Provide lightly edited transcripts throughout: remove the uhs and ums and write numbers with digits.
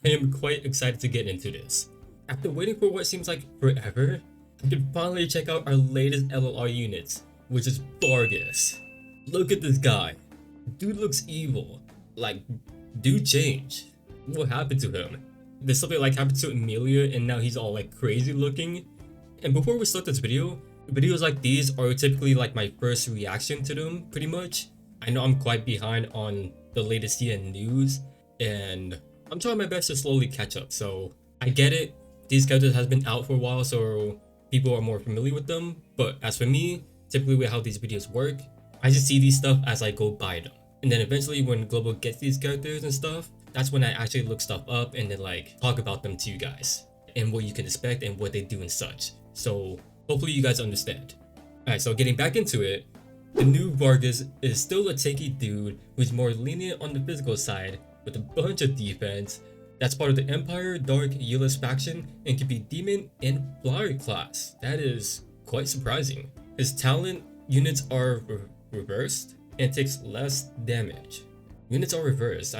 I am quite excited to get into this. After waiting for what seems like forever, I can finally check out our latest LLR units, which is Vargas. Look at this guy. Dude looks evil. Like, dude changed. What happened to him? Did something like happen to Amelia and now he's all like crazy looking? And before we start this video, videos like these are typically like my first reaction to them, pretty much. I know I'm quite behind on the latest CN news, and I'm trying my best to slowly catch up, so I get it. These characters has been out for a while, so people are more familiar with them, but as for me, typically with how these videos work, I just see these stuff as I go by them. And then eventually when Global gets these characters and stuff, that's when I actually look stuff up and then like talk about them to you guys and what you can expect and what they do and such. So hopefully you guys understand. Alright, so getting back into it, the new Vargas is still a tanky dude who's more lenient on the physical side with a bunch of defense. That's part of the Empire Dark Yellow faction and can be Demon and Flyer class. That is quite surprising. His talent units are reversed and takes less damage. Units are reversed.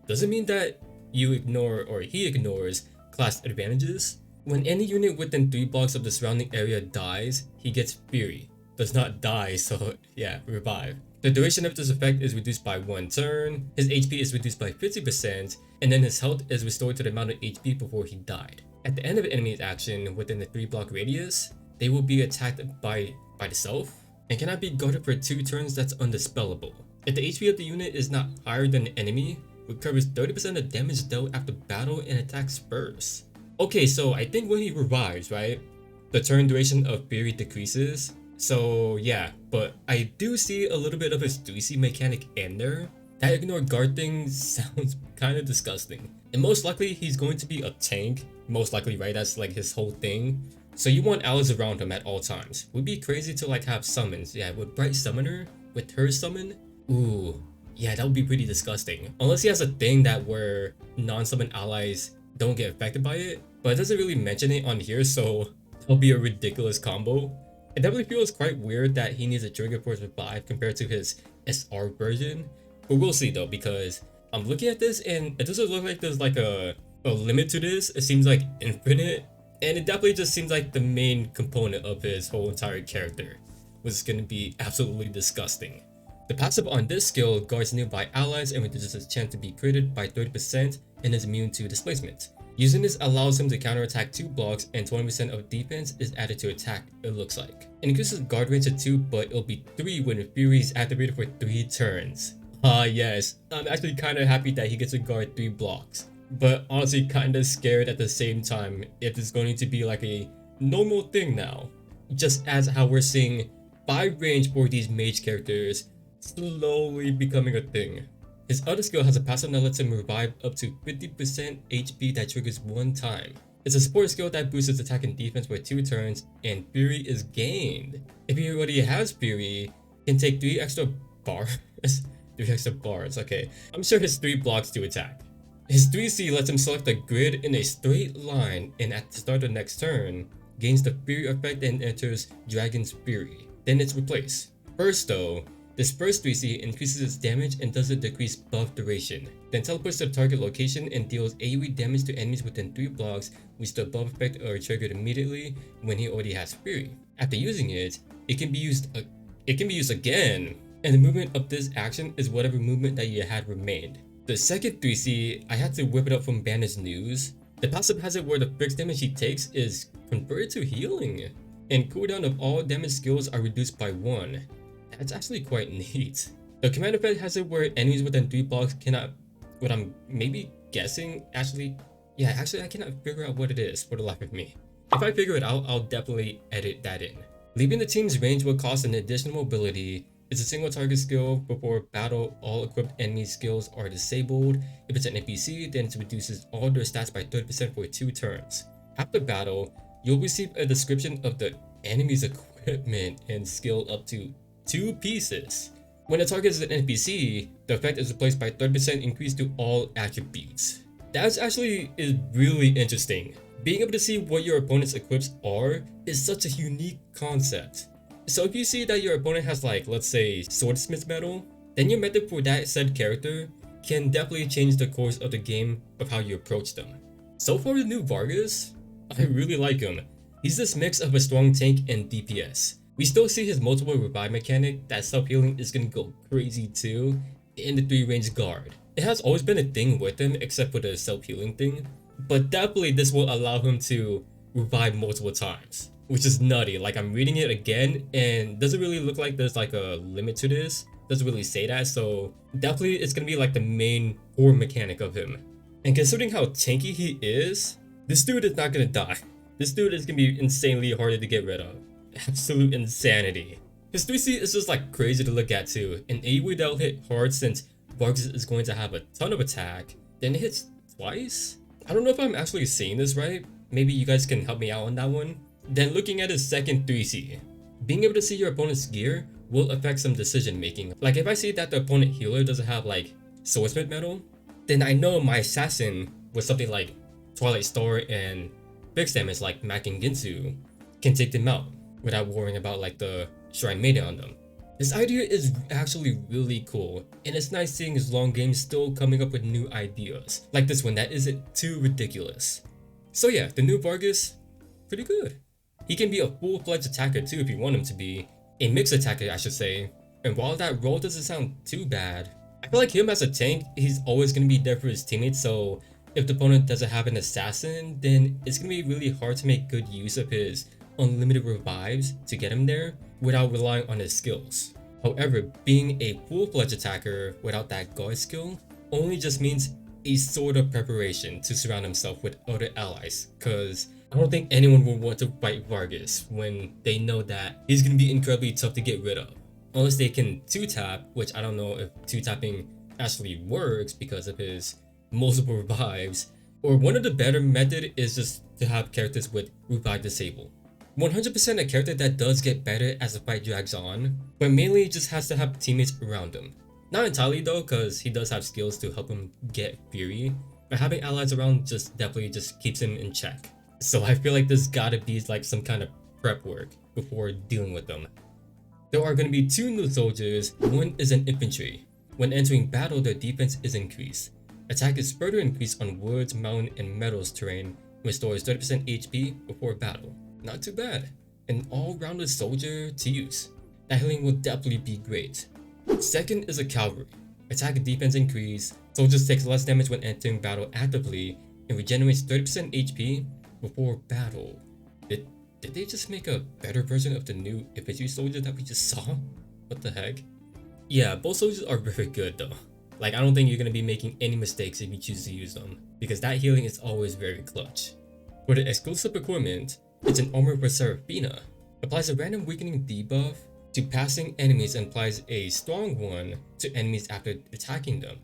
Doesn't mean that you ignore or he ignores class advantages. When any unit within 3 blocks of the surrounding area dies, he gets Fury. Does not die, so yeah, revive. The duration of this effect is reduced by 1 turn, his HP is reduced by 50%, and then his health is restored to the amount of HP before he died. At the end of an enemy's action within the 3 block radius, they will be attacked by itself and cannot be guarded for 2 turns. That's undispellable. If the HP of the unit is not higher than the enemy, recovers 30% of damage dealt after battle and attacks first. Okay, so I think when he revives, right, the turn duration of Fury decreases. So yeah, but I do see a little bit of his 3C mechanic in there. That ignore guard thing sounds kind of disgusting. And most likely he's going to be a tank, most likely, right? That's like his whole thing. So you want allies around him at all times. Would be crazy to like have summons. Yeah, with Bright Summoner, with her summon, ooh, yeah, that would be pretty disgusting. Unless he has a thing that where non-summon allies don't get affected by it, but it doesn't really mention it on here, so that'll be a ridiculous combo. It definitely feels quite weird that he needs a trigger for his revive compared to his SR version, but we'll see though, because I'm looking at this and it doesn't look like there's like a limit to this. It seems like infinite, and it definitely just seems like the main component of his whole entire character was going to be absolutely disgusting. The passive on this skill guards nearby allies and reduces his chance to be critted by 30% and is immune to displacement. Using this allows him to counterattack 2 blocks and 20% of defense is added to attack, it looks like. It increases guard range to 2, but it'll be 3 when Fury is activated for 3 turns. Yes, I'm actually kinda happy that he gets to guard 3 blocks, but honestly kinda scared at the same time if it's going to be like a normal thing now. Just as how we're seeing 5 range for these mage characters slowly becoming a thing. His other skill has a passive that lets him revive up to 50% HP that triggers 1 time. It's a support skill that boosts his attack and defense for 2 turns, and Fury is gained. If he already has Fury, he can take 3 extra bars. 3 extra bars, okay. I'm sure his 3 blocks to attack. His 3C lets him select a grid in a straight line, and at the start of the next turn, gains the Fury effect and enters Dragon's Fury. Then it's replaced. First though, this first 3C increases its damage and doesn't decrease buff duration, then teleports to the target location and deals AoE damage to enemies within 3 blocks, which the buff effect are triggered immediately when he already has Fury. After using it, it can be used again, and the movement of this action is whatever movement that you had remained. The second 3C, I had to whip it up from Banner's news. The passive has it where the fixed damage he takes is converted to healing, and cooldown of all damage skills are reduced by 1. That's actually quite neat. The command effect has it where enemies within 3 blocks cannot, what I'm maybe guessing, actually I cannot figure out what it is for the life of me. If I figure it out, I'll definitely edit that in. Leaving the team's range will cost an additional mobility. It's a single target skill. Before battle, all equipped enemy skills are disabled. If it's an NPC, then it reduces all their stats by 30% for 2 turns. After battle, you'll receive a description of the enemy's equipment and skill up to 2 pieces. When a target is an NPC, the effect is replaced by 30% increase to all attributes. That actually is really interesting. Being able to see what your opponent's equips are is such a unique concept. So if you see that your opponent has like, let's say, swordsmith metal, then your method for that said character can definitely change the course of the game of how you approach them. So far, the new Vargas, I really like him. He's this mix of a strong tank and DPS. We still see his multiple revive mechanic, that self-healing is gonna go crazy too, and the 3-range guard. It has always been a thing with him except for the self-healing thing, but definitely this will allow him to revive multiple times, which is nutty. Like, I'm reading it again and doesn't really look like there's like a limit to this. Doesn't really say that, so definitely it's gonna be like the main core mechanic of him. And considering how tanky he is, this dude is not gonna die. This dude is gonna be insanely hard to get rid of. Absolute insanity. His 3C is just like crazy to look at too. An AoE that'll hit hard since Vargas is going to have a ton of attack, then it hits twice? I don't know if I'm actually saying this right. Maybe you guys can help me out on that one. Then looking at his second 3C, being able to see your opponent's gear will affect some decision making. Like if I see that the opponent healer doesn't have like swordsmith metal, then I know my assassin with something like Twilight Star and fixed damage like Mac and Ginsu can take them out without worrying about like the Shrine Maiden on them. This idea is actually really cool, and it's nice seeing his long game still coming up with new ideas, like this one that isn't too ridiculous. So yeah, the new Vargas, pretty good. He can be a full-fledged attacker too if you want him to be, a mixed attacker I should say, and while that role doesn't sound too bad, I feel like him as a tank, he's always going to be there for his teammates, so if the opponent doesn't have an assassin, then it's going to be really hard to make good use of his unlimited revives to get him there without relying on his skills. However, being a full-fledged attacker without that guard skill only just means a sort of preparation to surround himself with other allies, cause I don't think anyone would want to fight Vargas when they know that he's gonna be incredibly tough to get rid of. Unless they can 2-tap, which I don't know if 2-tapping actually works because of his multiple revives, or one of the better method is just to have characters with revive disable. 100% a character that does get better as the fight drags on, but mainly just has to have teammates around him. Not entirely though, cause he does have skills to help him get fury, but having allies around just definitely just keeps him in check. So I feel like this gotta be like some kind of prep work before dealing with them. There are gonna be 2 new soldiers. One is an infantry. When entering battle, their defense is increased. Attack is further increased on woods, mountain, and metals terrain, and restores 30% HP before battle. Not too bad. An all-rounded soldier to use. That healing will definitely be great. Second is a cavalry. Attack and defense increase. Soldiers takes less damage when entering battle actively and regenerates 30% HP before battle. Did they just make a better version of the new infantry soldier that we just saw? What the heck? Yeah, both soldiers are very good though. Like, I don't think you're gonna be making any mistakes if you choose to use them, because that healing is always very clutch. For the exclusive equipment, it's an armor for Seraphina. Applies a random weakening debuff to passing enemies and applies a strong one to enemies after attacking them.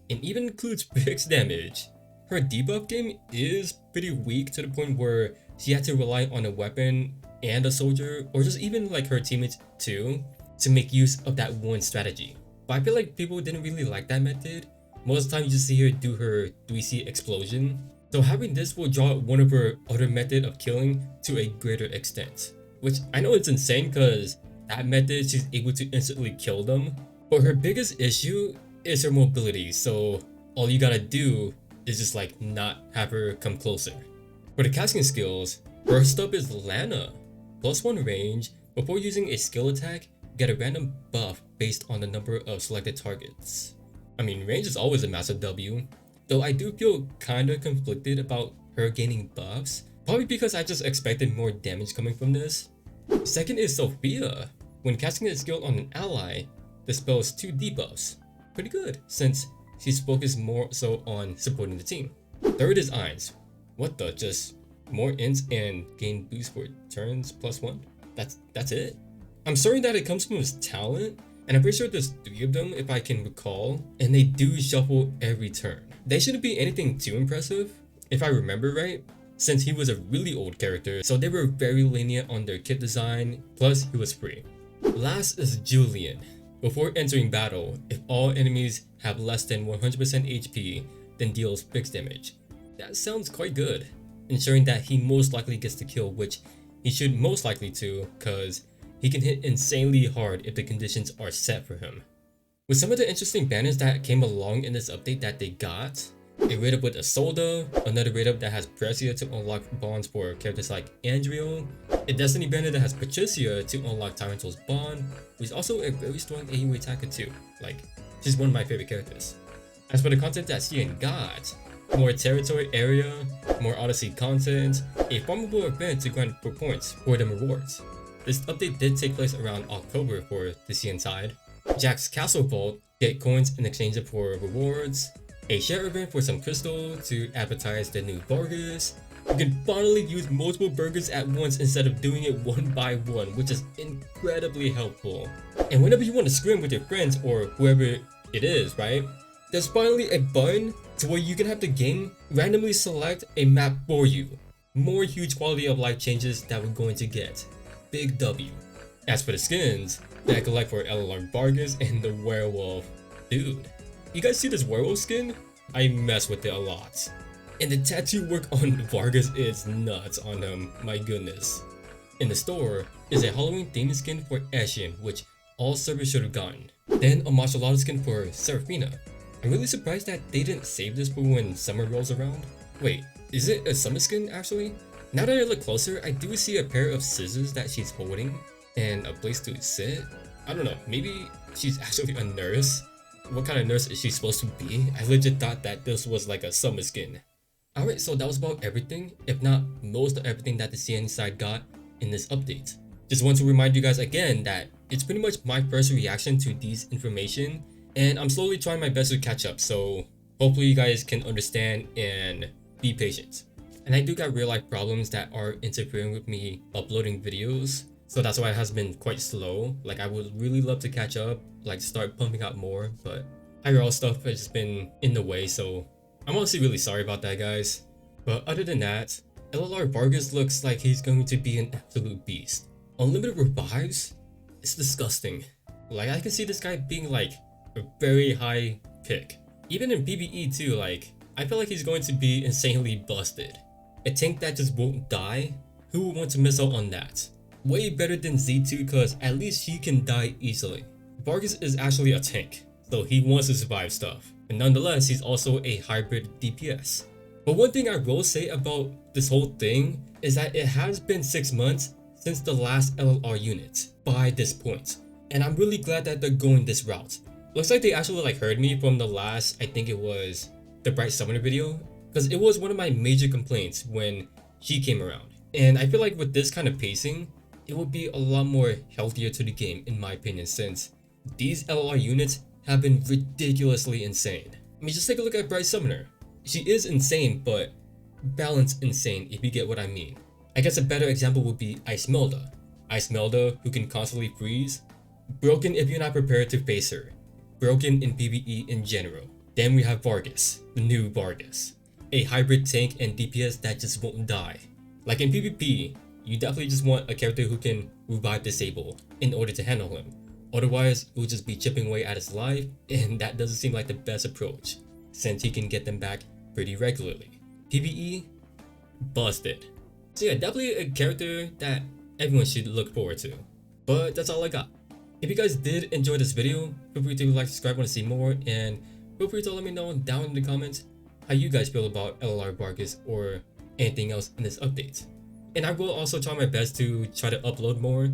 And even includes fixed damage. Her debuff game is pretty weak to the point where she had to rely on a weapon and a soldier, or just even like her teammates too, to make use of that one strategy. But I feel like people didn't really like that method. Most of the time you just see her do her 3C explosion. So having this will draw one of her other method of killing to a greater extent. Which I know it's insane because that method she's able to instantly kill them. But her biggest issue is her mobility, so all you gotta do is just like not have her come closer. For the casting skills, first up is Lana. +1 range. Before using a skill attack, get a random buff based on the number of selected targets. I mean, range is always a massive W, though I do feel kinda conflicted about her gaining buffs, probably because I just expected more damage coming from this. Second is Sophia. When casting a skill on an ally, dispels 2 debuffs. Pretty good, since she's focused more so on supporting the team. Third is Ainz. What the, just more ints and gain boost for turns +1? That's it? I'm certain that it comes from his talent, and I'm pretty sure there's 3 of them if I can recall, and they do shuffle every turn. They shouldn't be anything too impressive, if I remember right, since he was a really old character, so they were very lenient on their kit design, plus he was free. Last is Julian. Before entering battle, if all enemies have less than 100% HP, then deals fixed damage. That sounds quite good, ensuring that he most likely gets the kill, which he should most likely to, cause he can hit insanely hard if the conditions are set for him. With some of the interesting banners that came along in this update that they got, a raid up with Isolde, another raid up that has Precia to unlock bonds for characters like Andrio, a Destiny banner that has Patricia to unlock Tyrantle's bond, who is also a very strong AoE attacker too. Like, she's one of my favorite characters. As for the content that Cian got, more territory area, more Odyssey content, a farmable event to grind for points for them rewards. This update did take place around October for the Cian side. Jack's Castle Vault, get coins in exchange for rewards, a share event for some crystal to advertise the new Vargas. You can finally use multiple burgers at once instead of doing it one by one, which is incredibly helpful. And whenever you want to scrim with your friends or whoever it is, right? There's finally a button to where you can have the game randomly select a map for you. More huge quality of life changes that we're going to get. Big W. As for the skins, that I collect for LLR Vargas and the werewolf. Dude, you guys see this werewolf skin? I mess with it a lot. And the tattoo work on Vargas is nuts on him, my goodness. In the store is a Halloween themed skin for Ashen, which all servers should have gotten. Then a martial arts skin for Seraphina. I'm really surprised that they didn't save this for when summer rolls around. Wait, is it a summer skin actually? Now that I look closer, I do see a pair of scissors that she's holding and a place to sit. I don't know, maybe she's actually a nurse? What kind of nurse is she supposed to be? I legit thought that this was like a summer skin. Alright, so that was about everything, if not most of everything that the CN side got in this update. Just want to remind you guys again that it's pretty much my first reaction to these information, and I'm slowly trying my best to catch up, so hopefully you guys can understand and be patient. And I do got real life problems that are interfering with me uploading videos, so that's why it has been quite slow. Like, I would really love to catch up, like start pumping out more, but IRL stuff has just been in the way, so I'm honestly really sorry about that, guys. But other than that, LLR Vargas looks like he's going to be an absolute beast. Unlimited revives? It's disgusting. Like, I can see this guy being like a very high pick. Even in PvE too, like, I feel like he's going to be insanely busted. A tank that just won't die? Who would want to miss out on that? Way better than Z2 cause at least he can die easily. Vargas is actually a tank, so he wants to survive stuff. And nonetheless, he's also a hybrid DPS. But one thing I will say about this whole thing is that it has been 6 months since the last LLR unit by this point. And I'm really glad that they're going this route. Looks like they actually like heard me from the last, I think it was the Bright Summoner video, because it was one of my major complaints when she came around. And I feel like with this kind of pacing, it would be a lot more healthier to the game in my opinion, since these LLR units have been ridiculously insane. I mean, just take a look at Bright Summoner. She is insane, but balanced insane if you get what I mean. I guess a better example would be Icemelda. Icemelda, who can constantly freeze, broken if you're not prepared to face her, broken in PvE in general. Then we have Vargas, the new Vargas, a hybrid tank and DPS that just won't die. Like in PvP, you definitely just want a character who can revive disable in order to handle him. Otherwise, it will just be chipping away at his life, and that doesn't seem like the best approach, since he can get them back pretty regularly. PvE, busted. So yeah, definitely a character that everyone should look forward to. But that's all I got. If you guys did enjoy this video, feel free to like, subscribe, want to see more, and feel free to let me know down in the comments how you guys feel about LLR Vargas or anything else in this update. And I will also try my best to try to upload more.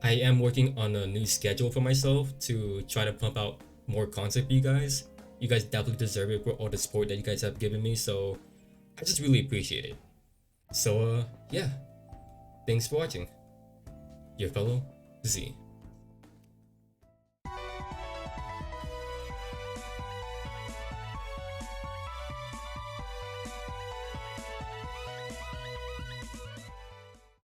I am working on a new schedule for myself to try to pump out more content for you guys. You guys definitely deserve it for all the support that you guys have given me, so I just really appreciate it. So yeah, thanks for watching. Your fellow Z.